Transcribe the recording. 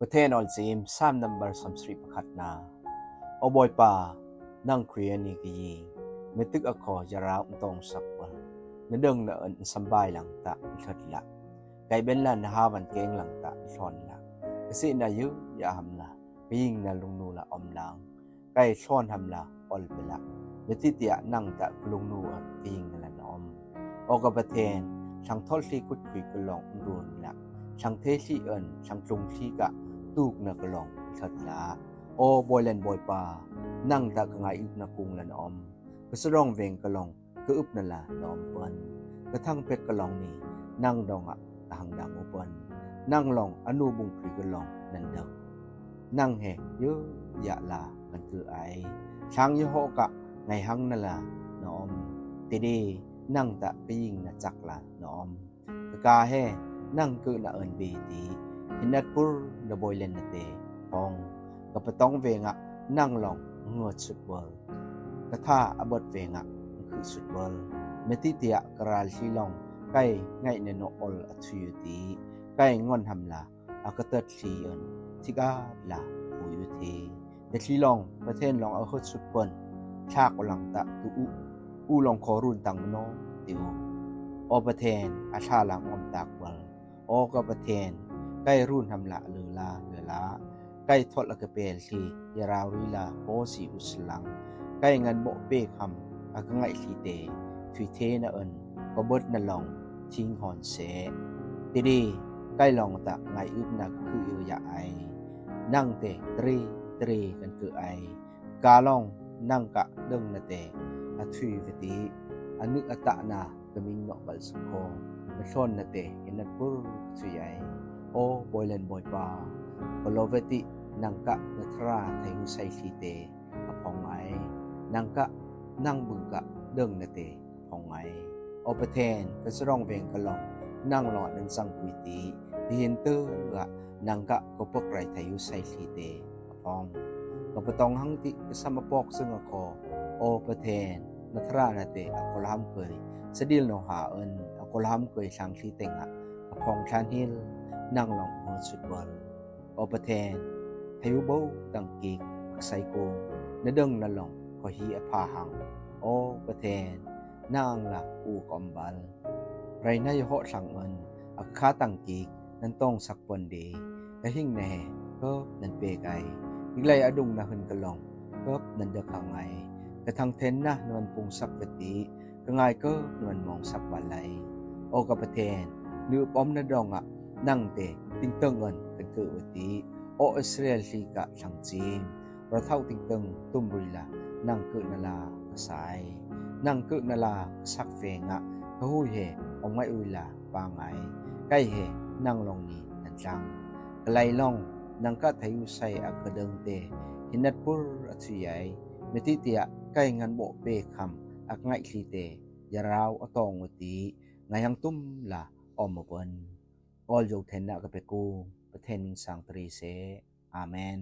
ประเทศออลซีม3 number 33ประคัดนาเอาบอยป่านั่งเครียนี่กีไม่ตึกอคอยราวตองสักวันนดึงนะสบายหลังตะชัดละไก่เบนลันหาวันเก่งหลังตะชอนละกสินายุยาหำละยิงนาลุงนูละอมลางไก่ชอนหำละอลเปละเวทิเตียนั่งตะลุงนูยิงนาละนอมออกประเทศช่างทอดซีกุดคุยกลองรุนละช่างเทซีช่างจงซีกะตูกนักลองชัดละโอบอยเลนบอยป่านั่งตะกงายอึบนักกุงละนอมก็สร้องเวงกะลองก็อึบนั่นละนอมเปิ้นกระทั่งเป็ดกะลองนี้นั่งดองตางดังโอเปิ้นนั่งลองอนุบุงคุยกะลองนั่นเด้อนั่งแหเยอะยะลากันคือไอช้างยะโฮกะไงหังนั่นละนอมติดีนั่งตะไปยิงนะจักละนอมกาแฮนั่งคือนะบีตีหินัดปุรนะบอยเลนนะเตปองกะปะต้องเวงนั่งลองงวดสุดเวลกะท่าอบดเวงคือสุดเวลเมติเตียกราลชีลองใกล้ไงเนโนอลอัตุยตีใกล้งอนหำละอากะตัดชีทิกาละผู้ยุทีเดชีลองประเทศลองเอาสุดเปิ้นชากหลังตะตุอูลองขอรุนตังมโนติวอประเทศอาชาหลังอมตากเวลอกประเทศใกล้รุ่นทำละหรือละใกล้ทอดละกะเปลทียาราวรีลาโปสีอุสลังใกล้งันโบเปคำอากะไงทีเตทุยเทนะก็เบิดนะลองทิ้งหอนเสติดีใกล้ลองตะไงอึบนักคือเอยะไอนั่งเตตรีกันคือไอกาลองนั่งกะดึงนะเตอทุยเวติอนึกอตะนากะมิงเนาะบัลสโคมะชอนนะเตเห็นนัดปุรทุยไอโอบอยเลนบอยปาบลอเวตินังกะนทราไทหุไซทีเตอพองไอนังกะนั่งบึงกะเดิงนะเตพองไออประเทศกะสร้องเวงกะลองนั่งหลอดนันสังปุยตีที่เห็นเตอกะนังกะก็ปกไรไทหุไซทีเตอพองก็ปะตองหังติกะสมปอกซึ่งคอประเทศนทรานะเตอกลามเคยสดิลโนหาอกลามเคยสังทีเต็งอพองชานฮิลนั่งลองหัวสุดบอลอประเทศไทยุโบดังกีกไซโกนดึงนลองก็ฮีอภาหังอประเทศนางละอูกอมบัลไรนายโหสังอักคาตังกีกนั้นต้องสักปนดีกะหิ่งแน่ก็นันเปไกอีกไลอดุงนะหึนกะลองก็นันเดคังไงกระทั่งเทนนะนวลปุงสักปติกะไงก็นวลมองสักวันไลอกประเทศนือป้อมนะดองนั่งเตติงเติงกันคือวติออสเตรเลียกะชังจีนเราเท่าติงเติงตุมบริลานั่งคือนาลาสายนั่งคือนาลาสักเฟงก็หูเฮอไงอุลาปางไงใกล้เฮนั่งลงนี้นั่นจังกไลลองนั่งกะไทยุไซอักเดิงเตหินัดปุรอัตุยัยเมติเตียใกล้งันโบเปคำอักไงทีเตยาราวอตองวติไงยังตุ้มละออมบนออลโยเทนนะกะเปกูประเทศนิงสังตรีเสอาเมน